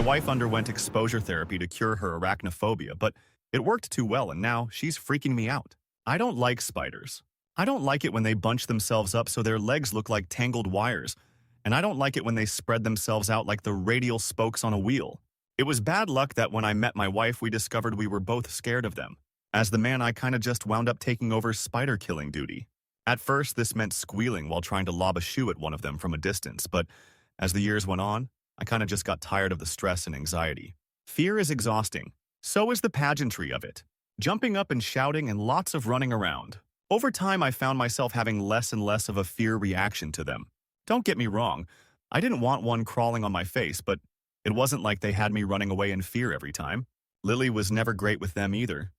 My wife underwent exposure therapy to cure her arachnophobia, but it worked too well and now she's freaking me out. I don't like spiders. I don't like it when they bunch themselves up so their legs look like tangled wires, and I don't like it when they spread themselves out like the radial spokes on a wheel. It was bad luck that when I met my wife, we discovered we were both scared of them. As the man, I kinda just wound up taking over spider killing duty. At first, this meant squealing while trying to lob a shoe at one of them from a distance, but as the years went on, I kinda just got tired of the stress and anxiety. Fear is exhausting. So is the pageantry of it. Jumping up and shouting and lots of running around. Over time, I found myself having less and less of a fear reaction to them. Don't get me wrong, I didn't want one crawling on my face, but it wasn't like they had me running away in fear every time. Lily was never great with them either.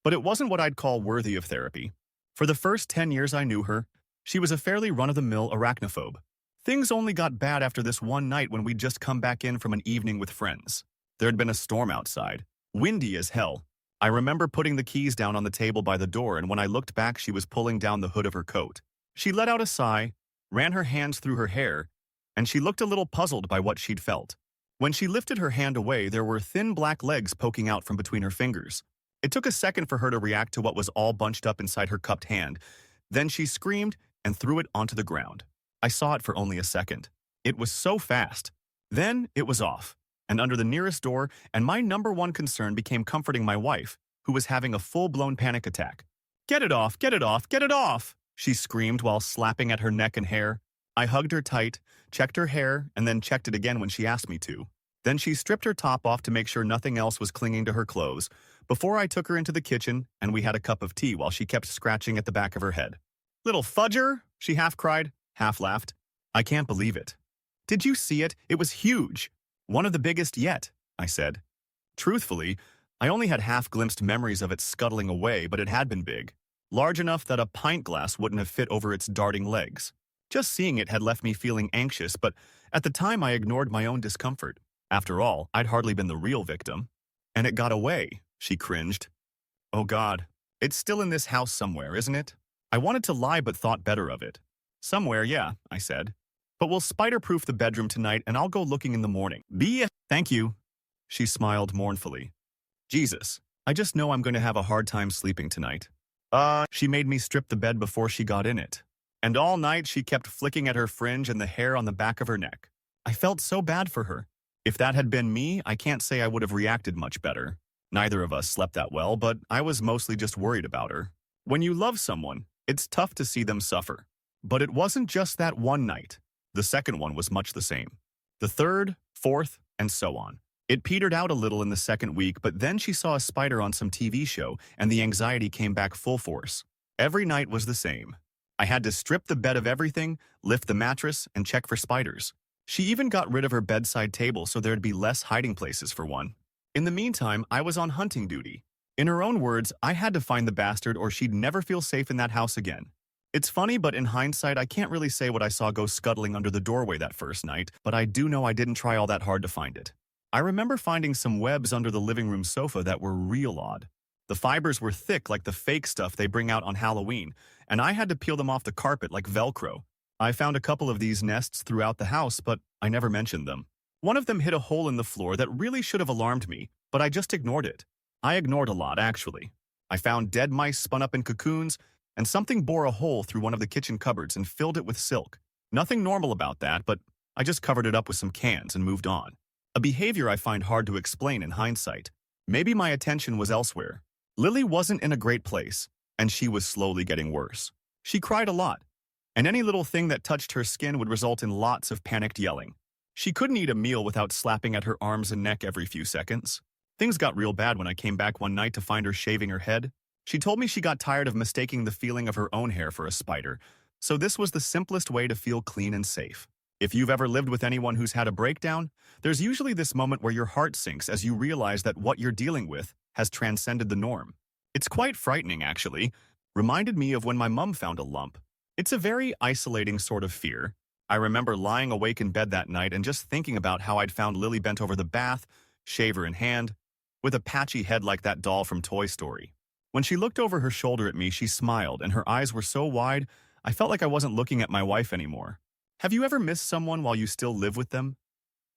But it wasn't what I'd call worthy of therapy. For the first 10 years I knew her, she was a fairly run-of-the-mill arachnophobe. Things only got bad after this one night when we'd just come back in from an evening with friends. There had been a storm outside, windy as hell. I remember putting the keys down on the table by the door, and when I looked back, she was pulling down the hood of her coat. She let out a sigh, ran her hands through her hair, and she looked a little puzzled by what she'd felt. When she lifted her hand away, there were thin black legs poking out from between her fingers. It took a second for her to react to what was all bunched up inside her cupped hand. Then she screamed and threw it onto the ground. I saw it for only a second. It was so fast. Then it was off, and under the nearest door, and my number one concern became comforting my wife, who was having a full-blown panic attack. "Get it off, get it off, get it off!" she screamed while slapping at her neck and hair. I hugged her tight, checked her hair, and then checked it again when she asked me to. Then she stripped her top off to make sure nothing else was clinging to her clothes, before I took her into the kitchen and we had a cup of tea while she kept scratching at the back of her head. "Little fudger!" she half cried, half laughed. "I can't believe it." "Did you see it? It was huge. One of the biggest yet," I said. Truthfully, I only had half-glimpsed memories of it scuttling away, but it had been big. Large enough that a pint glass wouldn't have fit over its darting legs. Just seeing it had left me feeling anxious, but at the time I ignored my own discomfort. After all, I'd hardly been the real victim. "And it got away," she cringed. "Oh God, it's still in this house somewhere, isn't it?" I wanted to lie but thought better of it. "Somewhere, yeah," I said. "But we'll spider-proof the bedroom tonight and I'll go looking in the morning." Thank you." She smiled mournfully. "Jesus, I just know I'm going to have a hard time sleeping tonight." She made me strip the bed before she got in it. And all night she kept flicking at her fringe and the hair on the back of her neck. I felt so bad for her. If that had been me, I can't say I would have reacted much better. Neither of us slept that well, but I was mostly just worried about her. When you love someone, it's tough to see them suffer. But it wasn't just that one night. The second one was much the same. The third, fourth, and so on. It petered out a little in the second week, but then she saw a spider on some TV show, and the anxiety came back full force. Every night was the same. I had to strip the bed of everything, lift the mattress, and check for spiders. She even got rid of her bedside table so there'd be less hiding places for one. In the meantime, I was on hunting duty. In her own words, I had to find the bastard or she'd never feel safe in that house again. It's funny, but in hindsight, I can't really say what I saw go scuttling under the doorway that first night, but I do know I didn't try all that hard to find it. I remember finding some webs under the living room sofa that were real odd. The fibers were thick like the fake stuff they bring out on Halloween, and I had to peel them off the carpet like Velcro. I found a couple of these nests throughout the house, but I never mentioned them. One of them hit a hole in the floor that really should have alarmed me, but I just ignored it. I ignored a lot, actually. I found dead mice spun up in cocoons, and something bore a hole through one of the kitchen cupboards and filled it with silk. Nothing normal about that, but I just covered it up with some cans and moved on. A behavior I find hard to explain in hindsight. Maybe my attention was elsewhere. Lily wasn't in a great place, and she was slowly getting worse. She cried a lot, and any little thing that touched her skin would result in lots of panicked yelling. She couldn't eat a meal without slapping at her arms and neck every few seconds. Things got real bad when I came back one night to find her shaving her head. She told me she got tired of mistaking the feeling of her own hair for a spider, so this was the simplest way to feel clean and safe. If you've ever lived with anyone who's had a breakdown, there's usually this moment where your heart sinks as you realize that what you're dealing with has transcended the norm. It's quite frightening, actually. Reminded me of when my mum found a lump. It's a very isolating sort of fear. I remember lying awake in bed that night and just thinking about how I'd found Lily bent over the bath, shaver in hand, with a patchy head like that doll from Toy Story. When she looked over her shoulder at me, she smiled, and her eyes were so wide, I felt like I wasn't looking at my wife anymore. Have you ever missed someone while you still live with them?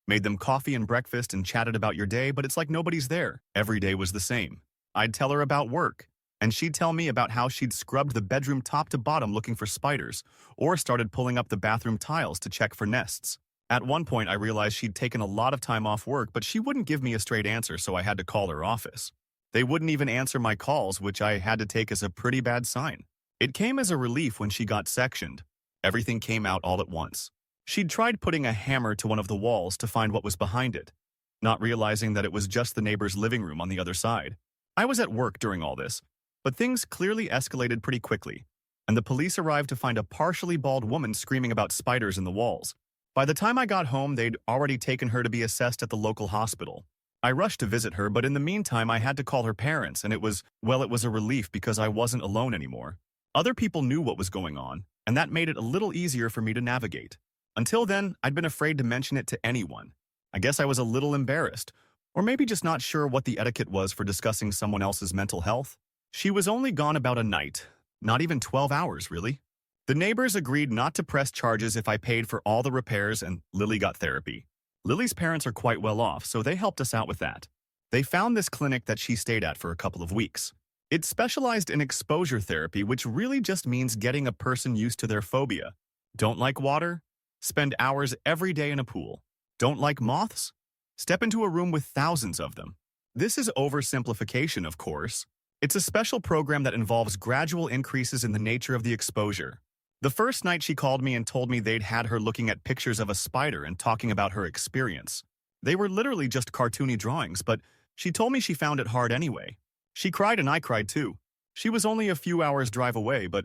Made them coffee and breakfast and chatted about your day, but it's like nobody's there. Every day was the same. I'd tell her about work, and she'd tell me about how she'd scrubbed the bedroom top to bottom looking for spiders, or started pulling up the bathroom tiles to check for nests. At one point, I realized she'd taken a lot of time off work, but she wouldn't give me a straight answer, so I had to call her office. They wouldn't even answer my calls, which I had to take as a pretty bad sign. It came as a relief when she got sectioned. Everything came out all at once. She'd tried putting a hammer to one of the walls to find what was behind it, not realizing that it was just the neighbor's living room on the other side. I was at work during all this, but things clearly escalated pretty quickly, and the police arrived to find a partially bald woman screaming about spiders in the walls. By the time I got home, they'd already taken her to be assessed at the local hospital. I rushed to visit her, but in the meantime, I had to call her parents, and it was a relief because I wasn't alone anymore. Other people knew what was going on, and that made it a little easier for me to navigate. Until then, I'd been afraid to mention it to anyone. I guess I was a little embarrassed, or maybe just not sure what the etiquette was for discussing someone else's mental health. She was only gone about a night, not even 12 hours, really. The neighbors agreed not to press charges if I paid for all the repairs, and Lily got therapy. Lily's parents are quite well off, so they helped us out with that. They found this clinic that she stayed at for a couple of weeks. It specialized in exposure therapy, which really just means getting a person used to their phobia. Don't like water? Spend hours every day in a pool. Don't like moths? Step into a room with thousands of them. This is oversimplification, of course. It's a special program that involves gradual increases in the nature of the exposure. The first night she called me and told me they'd had her looking at pictures of a spider and talking about her experience. They were literally just cartoony drawings, but she told me she found it hard anyway. She cried and I cried too. She was only a few hours' drive away, but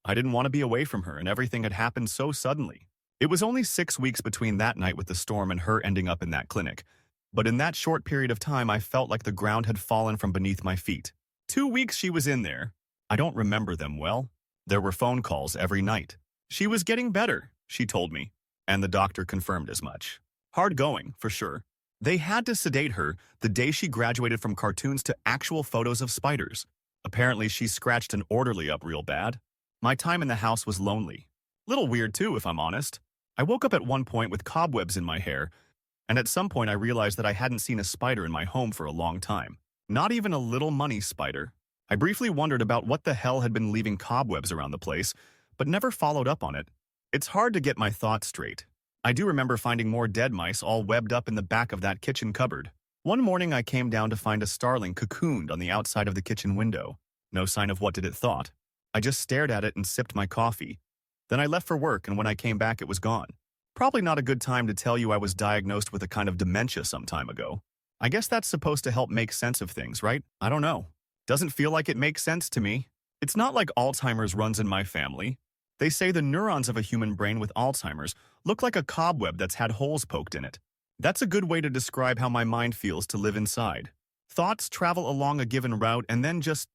I didn't want to be away from her, and everything had happened so suddenly. It was only 6 weeks between that night with the storm and her ending up in that clinic. But in that short period of time, I felt like the ground had fallen from beneath my feet. 2 weeks she was in there. I don't remember them well. There were phone calls every night. She was getting better, she told me, and the doctor confirmed as much. Hard going, for sure. They had to sedate her the day she graduated from cartoons to actual photos of spiders. Apparently, she scratched an orderly up real bad. My time in the house was lonely. Little weird too, if I'm honest. I woke up at one point with cobwebs in my hair, and at some point I realized that I hadn't seen a spider in my home for a long time. Not even a little money spider. I briefly wondered about what the hell had been leaving cobwebs around the place, but never followed up on it. It's hard to get my thoughts straight. I do remember finding more dead mice all webbed up in the back of that kitchen cupboard. One morning I came down to find a starling cocooned on the outside of the kitchen window. No sign of what did it thought. I just stared at it and sipped my coffee. Then I left for work, and when I came back, it was gone. Probably not a good time to tell you I was diagnosed with a kind of dementia some time ago. I guess that's supposed to help make sense of things, right? I don't know. Doesn't feel like it makes sense to me. It's not like Alzheimer's runs in my family. They say the neurons of a human brain with Alzheimer's look like a cobweb that's had holes poked in it. That's a good way to describe how my mind feels to live inside. Thoughts travel along a given route and then just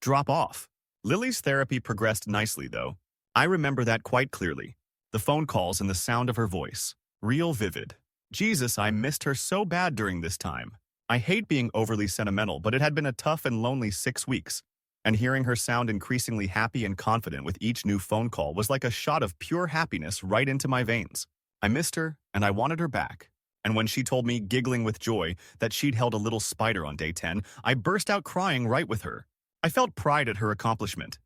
drop off. Lily's therapy progressed nicely, though. I remember that quite clearly. The phone calls and the sound of her voice. Real vivid. Jesus, I missed her so bad during this time. I hate being overly sentimental, but it had been a tough and lonely 6 weeks. And hearing her sound increasingly happy and confident with each new phone call was like a shot of pure happiness right into my veins. I missed her, and I wanted her back. And when she told me, giggling with joy, that she'd held a little spider on day 10, I burst out crying right with her. I felt pride at her accomplishment.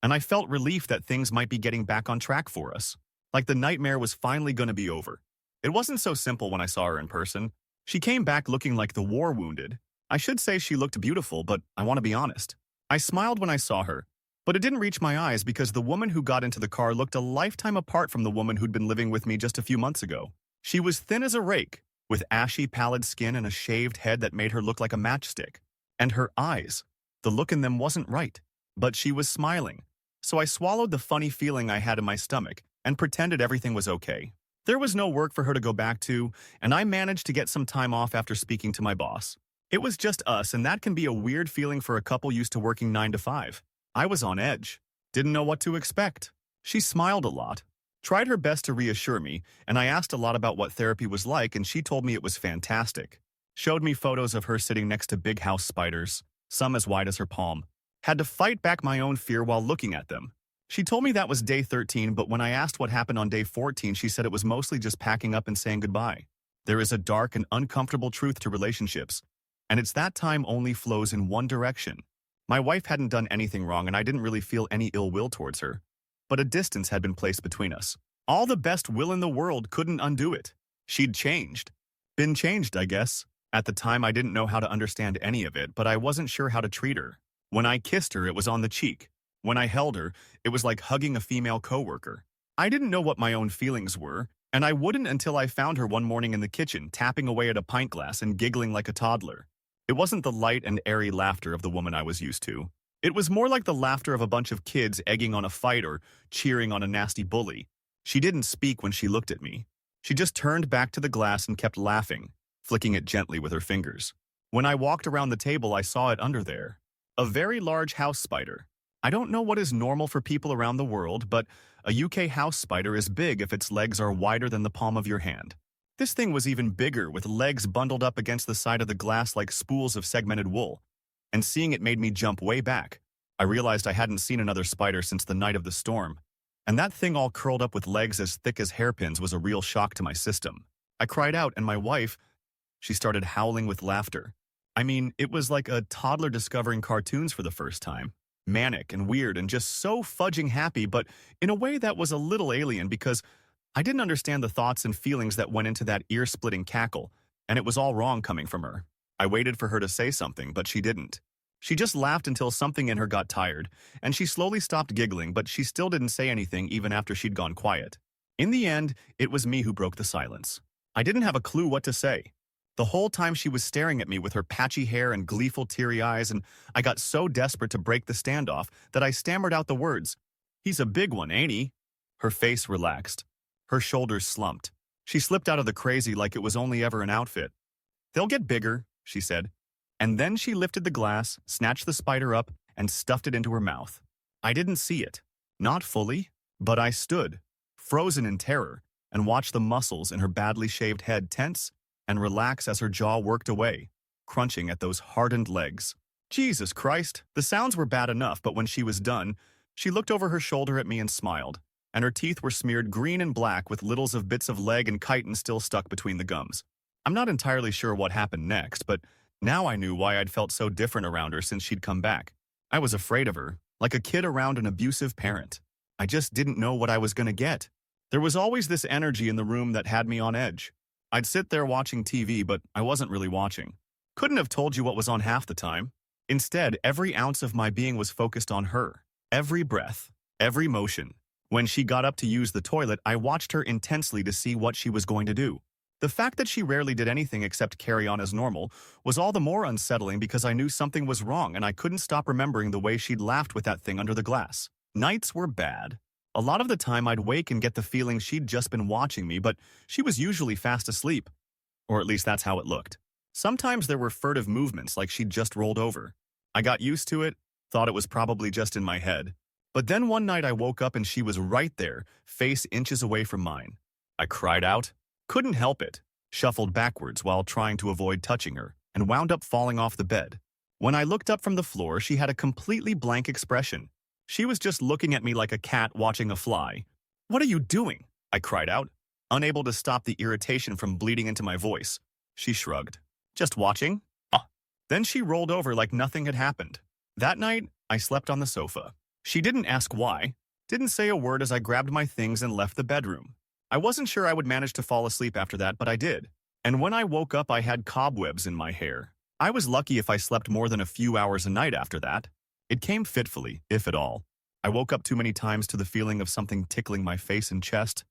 And I felt relief that things might be getting back on track for us. Like the nightmare was finally going to be over. It wasn't so simple when I saw her in person. She came back looking like the war wounded. I should say she looked beautiful, but I want to be honest. I smiled when I saw her, but it didn't reach my eyes because the woman who got into the car looked a lifetime apart from the woman who'd been living with me just a few months ago. She was thin as a rake, with ashy, pallid skin and a shaved head that made her look like a matchstick. And her eyes, the look in them wasn't right, but she was smiling. So I swallowed the funny feeling I had in my stomach and pretended everything was okay. There was no work for her to go back to, and I managed to get some time off after speaking to my boss. It was just us, and that can be a weird feeling for a couple used to working 9 to 5. I was on edge. Didn't know what to expect. She smiled a lot, tried her best to reassure me, and I asked a lot about what therapy was like, and she told me it was fantastic. Showed me photos of her sitting next to big house spiders, some as wide as her palm. Had to fight back my own fear while looking at them. She told me that was day 13, but when I asked what happened on day 14, she said it was mostly just packing up and saying goodbye. There is a dark and uncomfortable truth to relationships, and it's that time only flows in one direction. My wife hadn't done anything wrong and I didn't really feel any ill will towards her, but a distance had been placed between us. All the best will in the world couldn't undo it. She'd changed. Been changed, I guess. At the time, I didn't know how to understand any of it, but I wasn't sure how to treat her. When I kissed her, it was on the cheek. When I held her, it was like hugging a female coworker. I didn't know what my own feelings were, and I wouldn't until I found her one morning in the kitchen, tapping away at a pint glass and giggling like a toddler. It wasn't the light and airy laughter of the woman I was used to. It was more like the laughter of a bunch of kids egging on a fight or cheering on a nasty bully. She didn't speak when she looked at me. She just turned back to the glass and kept laughing, flicking it gently with her fingers. When I walked around the table, I saw it under there. A very large house spider. I don't know what is normal for people around the world, but a UK house spider is big if its legs are wider than the palm of your hand. This thing was even bigger, with legs bundled up against the side of the glass like spools of segmented wool. And seeing it made me jump way back. I realized I hadn't seen another spider since the night of the storm. And that thing all curled up with legs as thick as hairpins was a real shock to my system. I cried out, and my wife, she started howling with laughter. I mean, it was like a toddler discovering cartoons for the first time. Manic and weird and just so fudging happy, but in a way that was a little alien because I didn't understand the thoughts and feelings that went into that ear-splitting cackle, and it was all wrong coming from her. I waited for her to say something, but she didn't. She just laughed until something in her got tired, and she slowly stopped giggling, but she still didn't say anything even after she'd gone quiet. In the end, it was me who broke the silence. I didn't have a clue what to say. The whole time she was staring at me with her patchy hair and gleeful teary eyes, and I got so desperate to break the standoff that I stammered out the words, "He's a big one, ain't he?" Her face relaxed. Her shoulders slumped. She slipped out of the crazy like it was only ever an outfit. "They'll get bigger," she said. And then she lifted the glass, snatched the spider up, and stuffed it into her mouth. I didn't see it. Not fully, but I stood, frozen in terror, and watched the muscles in her badly shaved head tense and relax as her jaw worked away, crunching at those hardened legs. Jesus Christ, the sounds were bad enough, but when she was done, she looked over her shoulder at me and smiled, and her teeth were smeared green and black with littles of bits of leg and chitin still stuck between the gums. I'm not entirely sure what happened next, but now I knew why I'd felt so different around her since she'd come back. I was afraid of her, like a kid around an abusive parent. I just didn't know what I was going to get. There was always this energy in the room that had me on edge. I'd sit there watching TV, but I wasn't really watching. Couldn't have told you what was on half the time. Instead, every ounce of my being was focused on her. Every breath, every motion. When she got up to use the toilet, I watched her intensely to see what she was going to do. The fact that she rarely did anything except carry on as normal was all the more unsettling because I knew something was wrong and I couldn't stop remembering the way she'd laughed with that thing under the glass. Nights were bad. A lot of the time I'd wake and get the feeling she'd just been watching me, but she was usually fast asleep. Or at least that's how it looked. Sometimes there were furtive movements like she'd just rolled over. I got used to it, thought it was probably just in my head. But then one night I woke up and she was right there, face inches away from mine. I cried out, couldn't help it, shuffled backwards while trying to avoid touching her, and wound up falling off the bed. When I looked up from the floor, she had a completely blank expression. She was just looking at me like a cat watching a fly. "What are you doing?" I cried out, unable to stop the irritation from bleeding into my voice. She shrugged. "Just watching?" Then she rolled over like nothing had happened. That night, I slept on the sofa. She didn't ask why, didn't say a word as I grabbed my things and left the bedroom. I wasn't sure I would manage to fall asleep after that, but I did. And when I woke up, I had cobwebs in my hair. I was lucky if I slept more than a few hours a night after that. It came fitfully, if at all. I woke up too many times to the feeling of something tickling my face and chest,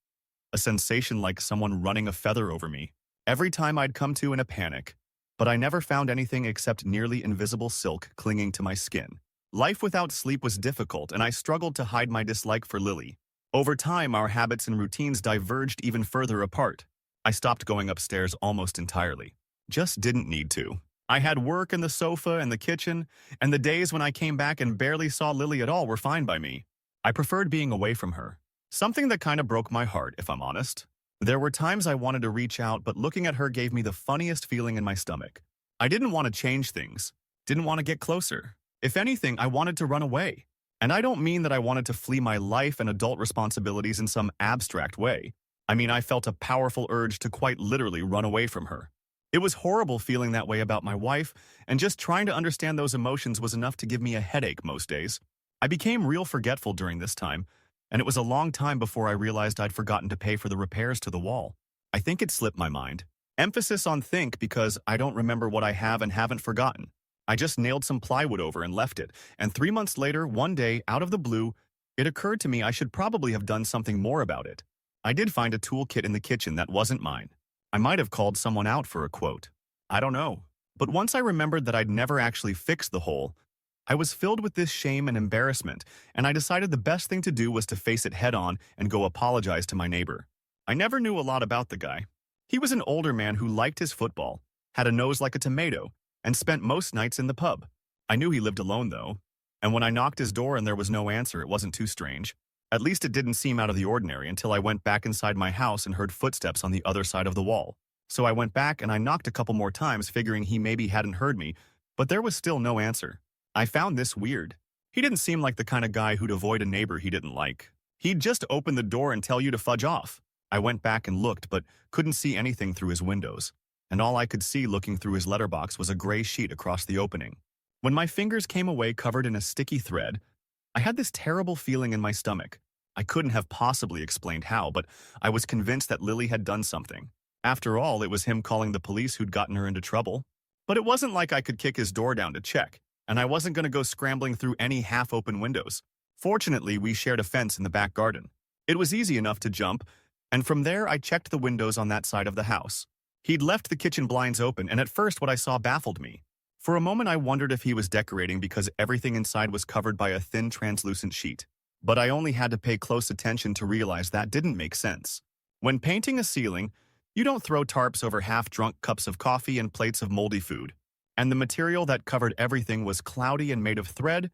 a sensation like someone running a feather over me. Every time I'd come to in a panic, but I never found anything except nearly invisible silk clinging to my skin. Life without sleep was difficult, and I struggled to hide my dislike for Lily. Over time, our habits and routines diverged even further apart. I stopped going upstairs almost entirely. Just didn't need to. I had work in the sofa and the kitchen, and the days when I came back and barely saw Lily at all were fine by me. I preferred being away from her. Something that kind of broke my heart, if I'm honest. There were times I wanted to reach out, but looking at her gave me the funniest feeling in my stomach. I didn't want to change things, didn't want to get closer. If anything, I wanted to run away. And I don't mean that I wanted to flee my life and adult responsibilities in some abstract way. I mean, I felt a powerful urge to quite literally run away from her. It was horrible feeling that way about my wife, and just trying to understand those emotions was enough to give me a headache most days. I became real forgetful during this time, and it was a long time before I realized I'd forgotten to pay for the repairs to the wall. I think it slipped my mind. Emphasis on think because I don't remember what I have and haven't forgotten. I just nailed some plywood over and left it, and 3 months later, one day, out of the blue, it occurred to me I should probably have done something more about it. I did find a toolkit in the kitchen that wasn't mine. I might have called someone out for a quote. I don't know. But once I remembered that I'd never actually fixed the hole, I was filled with this shame and embarrassment, and I decided the best thing to do was to face it head on and go apologize to my neighbor. I never knew a lot about the guy. He was an older man who liked his football, had a nose like a tomato, and spent most nights in the pub. I knew he lived alone, though, and when I knocked his door and there was no answer, it wasn't too strange. At least it didn't seem out of the ordinary until I went back inside my house and heard footsteps on the other side of the wall. So I went back and I knocked a couple more times, figuring he maybe hadn't heard me, but there was still no answer. I found this weird. He didn't seem like the kind of guy who'd avoid a neighbor he didn't like. He'd just open the door and tell you to fudge off. I went back and looked, but couldn't see anything through his windows, and all I could see looking through his letterbox was a gray sheet across the opening. When my fingers came away covered in a sticky thread, I had this terrible feeling in my stomach. I couldn't have possibly explained how, but I was convinced that Lily had done something. After all, it was him calling the police who'd gotten her into trouble. But it wasn't like I could kick his door down to check, and I wasn't going to go scrambling through any half-open windows. Fortunately, we shared a fence in the back garden. It was easy enough to jump, and from there I checked the windows on that side of the house. He'd left the kitchen blinds open, and at first what I saw baffled me. For a moment I wondered if he was decorating because everything inside was covered by a thin translucent sheet. But I only had to pay close attention to realize that didn't make sense. When painting a ceiling, you don't throw tarps over half-drunk cups of coffee and plates of moldy food. And the material that covered everything was cloudy and made of thread,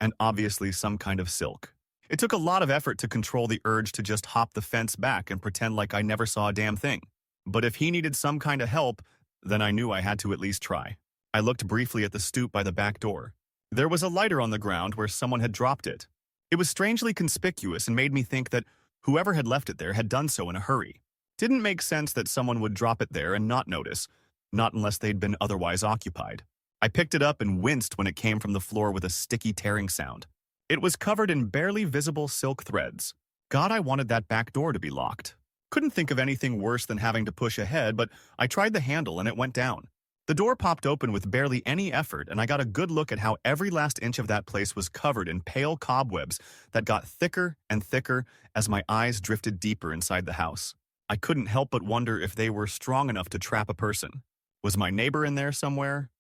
and obviously some kind of silk. It took a lot of effort to control the urge to just hop the fence back and pretend like I never saw a damn thing. But if he needed some kind of help, then I knew I had to at least try. I looked briefly at the stoop by the back door. There was a lighter on the ground where someone had dropped it. It was strangely conspicuous and made me think that whoever had left it there had done so in a hurry. Didn't make sense that someone would drop it there and not notice, not unless they'd been otherwise occupied. I picked it up and winced when it came from the floor with a sticky tearing sound. It was covered in barely visible silk threads. God, I wanted that back door to be locked. Couldn't think of anything worse than having to push ahead, but I tried the handle and it went down. The door popped open with barely any effort, and I got a good look at how every last inch of that place was covered in pale cobwebs that got thicker and thicker as my eyes drifted deeper inside the house. I couldn't help but wonder if they were strong enough to trap a person. Was my neighbor in there somewhere?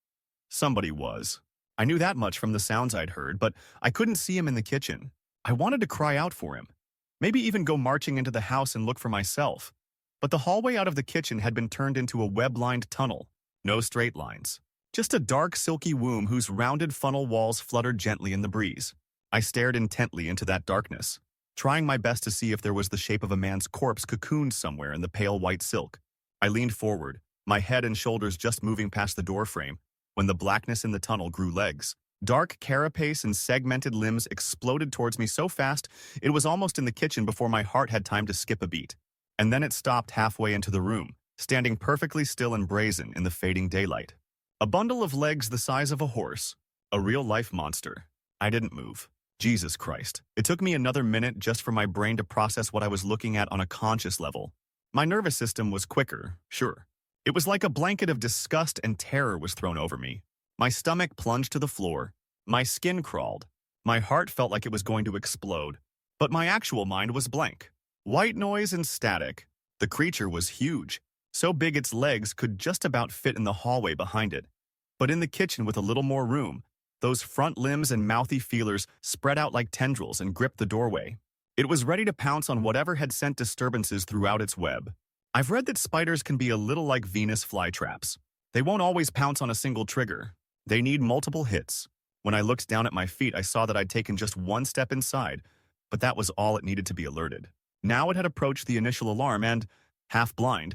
Somebody was. I knew that much from the sounds I'd heard, but I couldn't see him in the kitchen. I wanted to cry out for him. Maybe even go marching into the house and look for myself. But the hallway out of the kitchen had been turned into a web-lined tunnel. No straight lines. Just a dark, silky womb whose rounded funnel walls fluttered gently in the breeze. I stared intently into that darkness, trying my best to see if there was the shape of a man's corpse cocooned somewhere in the pale white silk. I leaned forward, my head and shoulders just moving past the doorframe, when the blackness in the tunnel grew legs. Dark carapace and segmented limbs exploded towards me so fast it was almost in the kitchen before my heart had time to skip a beat. And then it stopped halfway into the room, standing perfectly still and brazen in the fading daylight. A bundle of legs the size of a horse. A real-life monster. I didn't move. Jesus Christ. It took me another minute just for my brain to process what I was looking at on a conscious level. My nervous system was quicker, sure. It was like a blanket of disgust and terror was thrown over me. My stomach plunged to the floor. My skin crawled. My heart felt like it was going to explode. But my actual mind was blank. White noise and static. The creature was huge. So big its legs could just about fit in the hallway behind it. But in the kitchen with a little more room, those front limbs and mouthy feelers spread out like tendrils and gripped the doorway. It was ready to pounce on whatever had sent disturbances throughout its web. I've read that spiders can be a little like Venus flytraps. They won't always pounce on a single trigger. They need multiple hits. When I looked down at my feet, I saw that I'd taken just one step inside, but that was all it needed to be alerted. Now it had approached the initial alarm and, half blind,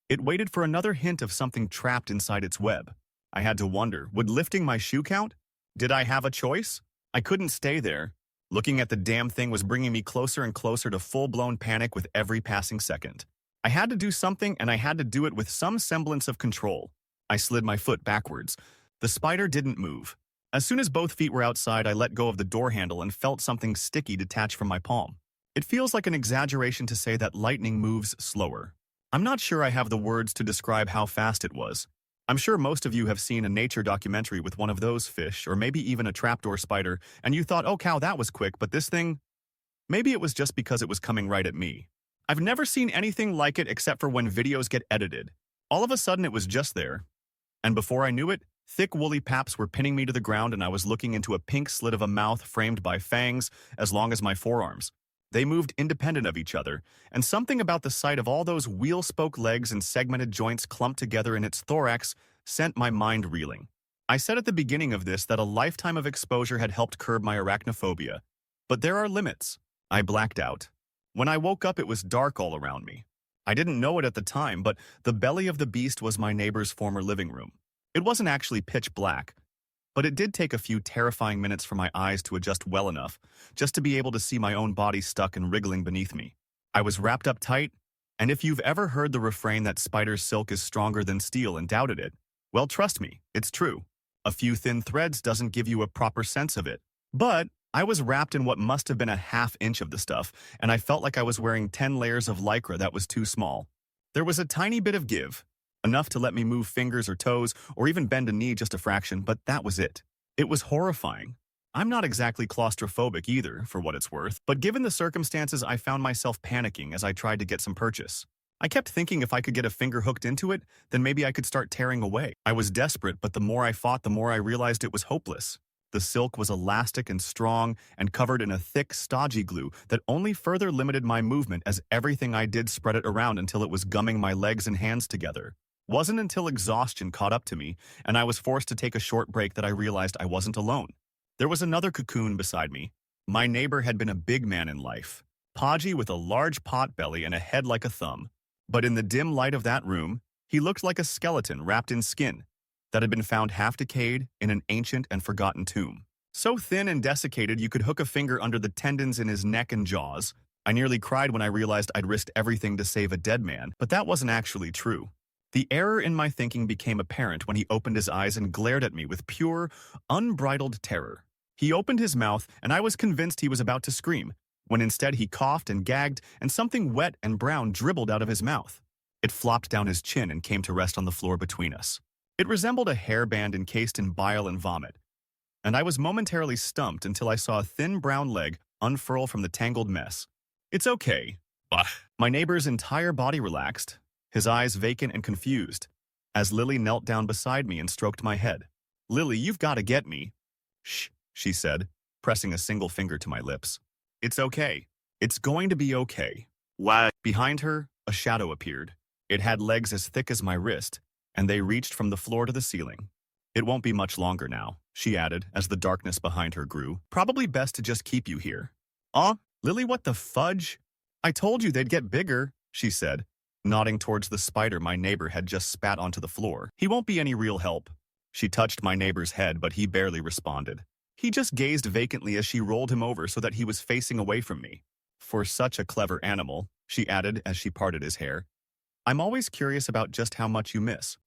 it waited for another hint of something trapped inside its web. I had to wonder, would lifting my shoe count? Did I have a choice? I couldn't stay there. Looking at the damn thing was bringing me closer and closer to full-blown panic with every passing second. I had to do something, and I had to do it with some semblance of control. I slid my foot backwards. The spider didn't move. As soon as both feet were outside, I let go of the door handle and felt something sticky detach from my palm. It feels like an exaggeration to say that lightning moves slower. I'm not sure I have the words to describe how fast it was. I'm sure most of you have seen a nature documentary with one of those fish, or maybe even a trapdoor spider, and you thought, oh cow, that was quick, but this thing? Maybe it was just because it was coming right at me. I've never seen anything like it except for when videos get edited. All of a sudden it was just there. And before I knew it, thick woolly paps were pinning me to the ground and I was looking into a pink slit of a mouth framed by fangs as long as my forearms. They moved independent of each other, and something about the sight of all those wheel-spoke legs and segmented joints clumped together in its thorax sent my mind reeling. I said at the beginning of this that a lifetime of exposure had helped curb my arachnophobia. But there are limits. I blacked out. When I woke up, it was dark all around me. I didn't know it at the time, but the belly of the beast was my neighbor's former living room. It wasn't actually pitch black, but it did take a few terrifying minutes for my eyes to adjust well enough just to be able to see my own body stuck and wriggling beneath me. I was wrapped up tight, and if you've ever heard the refrain that spider's silk is stronger than steel and doubted it, well, trust me, it's true. A few thin threads doesn't give you a proper sense of it. But I was wrapped in what must have been a half-inch of the stuff, and I felt like I was wearing 10 layers of lycra that was too small. There was a tiny bit of give, enough to let me move fingers or toes or even bend a knee just a fraction, but that was it. It was horrifying. I'm not exactly claustrophobic either, for what it's worth, but given the circumstances, I found myself panicking as I tried to get some purchase. I kept thinking if I could get a finger hooked into it, then maybe I could start tearing away. I was desperate, but the more I fought, the more I realized it was hopeless. The silk was elastic and strong and covered in a thick, stodgy glue that only further limited my movement as everything I did spread it around until it was gumming my legs and hands together. Wasn't until exhaustion caught up to me and I was forced to take a short break that I realized I wasn't alone. There was another cocoon beside me. My neighbor had been a big man in life, podgy with a large pot belly and a head like a thumb. But in the dim light of that room, he looked like a skeleton wrapped in skin that had been found half decayed in an ancient and forgotten tomb. So thin and desiccated you could hook a finger under the tendons in his neck and jaws. I nearly cried when I realized I'd risked everything to save a dead man, but that wasn't actually true. The error in my thinking became apparent when he opened his eyes and glared at me with pure, unbridled terror. He opened his mouth, and I was convinced he was about to scream, when instead he coughed and gagged, and something wet and brown dribbled out of his mouth. It flopped down his chin and came to rest on the floor between us. It resembled a hairband encased in bile and vomit, and I was momentarily stumped until I saw a thin brown leg unfurl from the tangled mess. It's okay. Bah. My neighbor's entire body relaxed, his eyes vacant and confused, as Lily knelt down beside me and stroked my head. Lily, you've got to get me. Shh, she said, pressing a single finger to my lips. It's okay. It's going to be okay. Why? Behind her, a shadow appeared. It had legs as thick as my wrist, and they reached from the floor to the ceiling. It won't be much longer now, she added as the darkness behind her grew. Probably best to just keep you here. Lily, what the fudge? I told you they'd get bigger, she said, nodding towards the spider my neighbor had just spat onto the floor. He won't be any real help. She touched my neighbor's head, but he barely responded. He just gazed vacantly as she rolled him over so that he was facing away from me. For such a clever animal, she added as she parted his hair. I'm always curious about just how much you miss.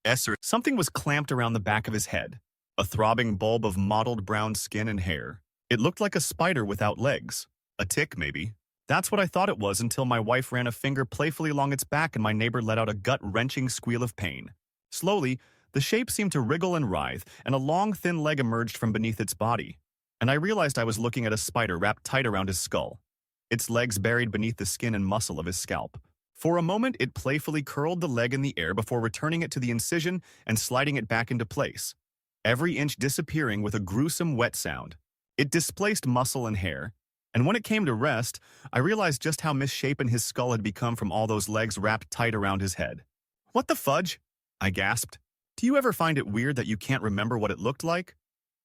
Something was clamped around the back of his head, a throbbing bulb of mottled brown skin and hair. It looked like a spider without legs. A tick, maybe. That's what I thought it was until my wife ran a finger playfully along its back and my neighbor let out a gut-wrenching squeal of pain. Slowly, the shape seemed to wriggle and writhe, and a long, thin leg emerged from beneath its body. And I realized I was looking at a spider wrapped tight around his skull, its legs buried beneath the skin and muscle of his scalp. For a moment, it playfully curled the leg in the air before returning it to the incision and sliding it back into place, every inch disappearing with a gruesome wet sound. It displaced muscle and hair, and when it came to rest, I realized just how misshapen his skull had become from all those legs wrapped tight around his head. What the fudge? I gasped. Do you ever find it weird that you can't remember what it looked like?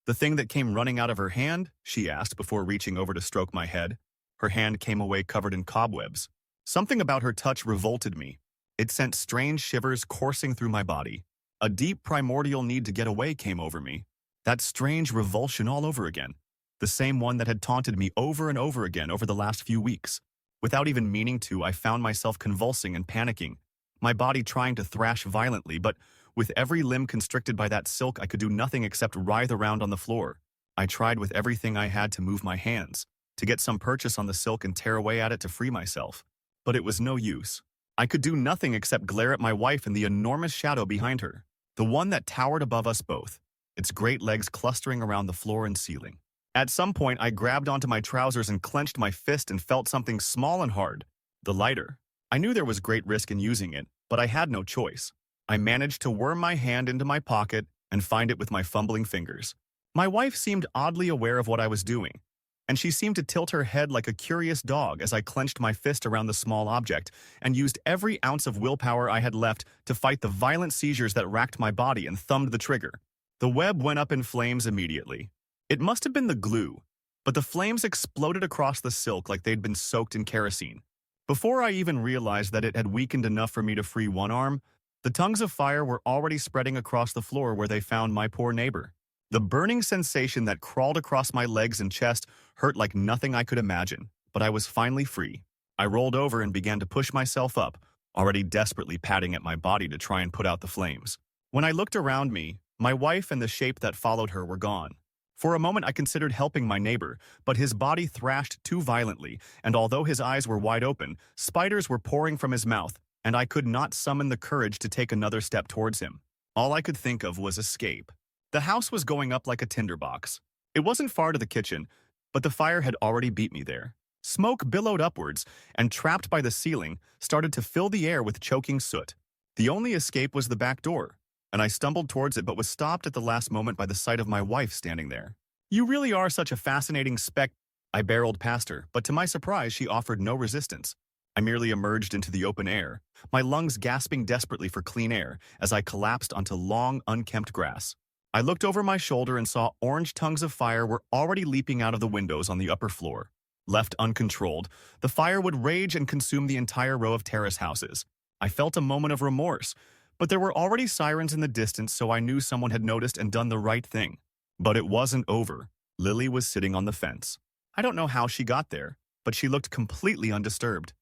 The thing that came running out of her hand? She asked before reaching over to stroke my head. Her hand came away covered in cobwebs. Something about her touch revolted me. It sent strange shivers coursing through my body. A deep primordial need to get away came over me. That strange revulsion all over again. The same one that had taunted me over and over again over the last few weeks. Without even meaning to, I found myself convulsing and panicking, my body trying to thrash violently, but with every limb constricted by that silk, I could do nothing except writhe around on the floor. I tried with everything I had to move my hands, to get some purchase on the silk and tear away at it to free myself. But it was no use. I could do nothing except glare at my wife and the enormous shadow behind her, the one that towered above us both, its great legs clustering around the floor and ceiling. At some point, I grabbed onto my trousers and clenched my fist and felt something small and hard. The lighter. I knew there was great risk in using it, but I had no choice. I managed to worm my hand into my pocket and find it with my fumbling fingers. My wife seemed oddly aware of what I was doing, and she seemed to tilt her head like a curious dog as I clenched my fist around the small object and used every ounce of willpower I had left to fight the violent seizures that racked my body and thumbed the trigger. The web went up in flames immediately. It must have been the glue, but the flames exploded across the silk like they'd been soaked in kerosene. Before I even realized that it had weakened enough for me to free one arm, the tongues of fire were already spreading across the floor where they found my poor neighbor. The burning sensation that crawled across my legs and chest hurt like nothing I could imagine, but I was finally free. I rolled over and began to push myself up, already desperately patting at my body to try and put out the flames. When I looked around me, my wife and the shape that followed her were gone. For a moment I considered helping my neighbor, but his body thrashed too violently, and although his eyes were wide open, spiders were pouring from his mouth, and I could not summon the courage to take another step towards him. All I could think of was escape. The house was going up like a tinderbox. It wasn't far to the kitchen, but the fire had already beat me there. Smoke billowed upwards, and trapped by the ceiling, started to fill the air with choking soot. The only escape was the back door, and I stumbled towards it but was stopped at the last moment by the sight of my wife standing there. "You really are such a fascinating spec," I barreled past her, but to my surprise she offered no resistance. I merely emerged into the open air, my lungs gasping desperately for clean air as I collapsed onto long, unkempt grass. I looked over my shoulder and saw orange tongues of fire were already leaping out of the windows on the upper floor. Left uncontrolled, the fire would rage and consume the entire row of terrace houses. I felt a moment of remorse, but there were already sirens in the distance, so I knew someone had noticed and done the right thing. But it wasn't over. Lily was sitting on the fence. I don't know how she got there, but she looked completely undisturbed.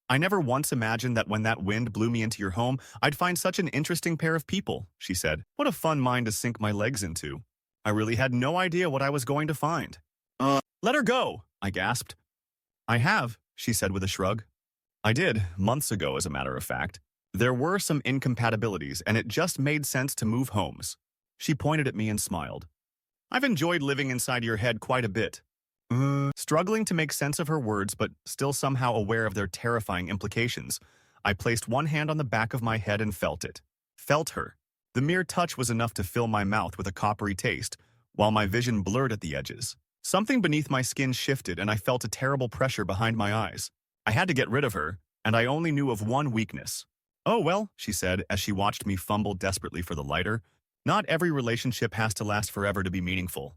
"I never once imagined that when that wind blew me into your home, I'd find such an interesting pair of people," she said. "What a fun mine to sink my legs into. I really had no idea what I was going to find." Let her go," I gasped. "I have," she said with a shrug. "I did, months ago as a matter of fact. There were some incompatibilities, and it just made sense to move homes." She pointed at me and smiled. "I've enjoyed living inside your head quite a bit." Struggling to make sense of her words, but still somehow aware of their terrifying implications, I placed one hand on the back of my head and felt it. Felt her. The mere touch was enough to fill my mouth with a coppery taste, while my vision blurred at the edges. Something beneath my skin shifted, and I felt a terrible pressure behind my eyes. I had to get rid of her, and I only knew of one weakness. "Oh, well," she said as she watched me fumble desperately for the lighter. "Not every relationship has to last forever to be meaningful."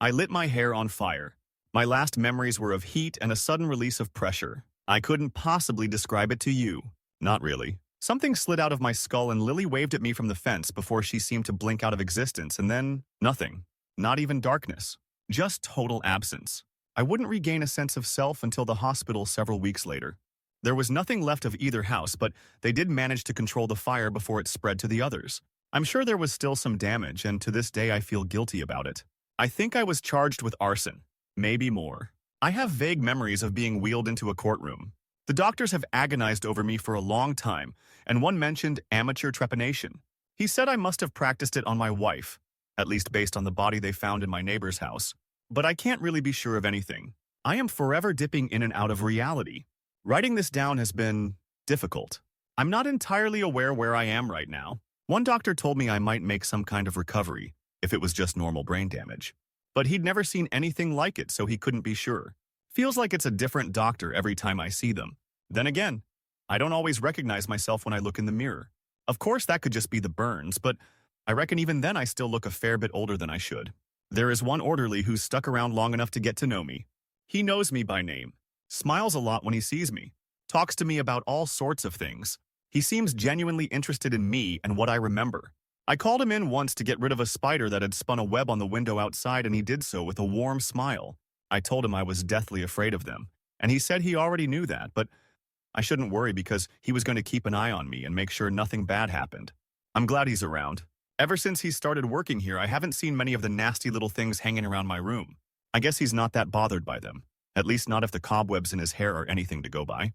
I lit my hair on fire. My last memories were of heat and a sudden release of pressure. I couldn't possibly describe it to you. Not really. Something slid out of my skull and Lily waved at me from the fence before she seemed to blink out of existence, and then nothing. Not even darkness. Just total absence. I wouldn't regain a sense of self until the hospital several weeks later. There was nothing left of either house, but they did manage to control the fire before it spread to the others. I'm sure there was still some damage, and to this day I feel guilty about it. I think I was charged with arson. Maybe more. I have vague memories of being wheeled into a courtroom. The doctors have agonized over me for a long time, and one mentioned amateur trepanation. He said I must have practiced it on my wife, at least based on the body they found in my neighbor's house. But I can't really be sure of anything. I am forever dipping in and out of reality. Writing this down has been difficult. I'm not entirely aware where I am right now. One doctor told me I might make some kind of recovery, if it was just normal brain damage. But he'd never seen anything like it, so he couldn't be sure. Feels like it's a different doctor every time I see them. Then again, I don't always recognize myself when I look in the mirror. Of course, that could just be the burns, but I reckon even then I still look a fair bit older than I should. There is one orderly who's stuck around long enough to get to know me. He knows me by name, smiles a lot when he sees me, talks to me about all sorts of things. He seems genuinely interested in me and what I remember. I called him in once to get rid of a spider that had spun a web on the window outside, and he did so with a warm smile. I told him I was deathly afraid of them, And he said he already knew that, but I shouldn't worry because he was going to keep an eye on me and make sure nothing bad happened. I'm glad he's around. Ever since he started working here, I haven't seen many of the nasty little things hanging around my room. I guess he's not that bothered by them. At least not if the cobwebs in his hair are anything to go by.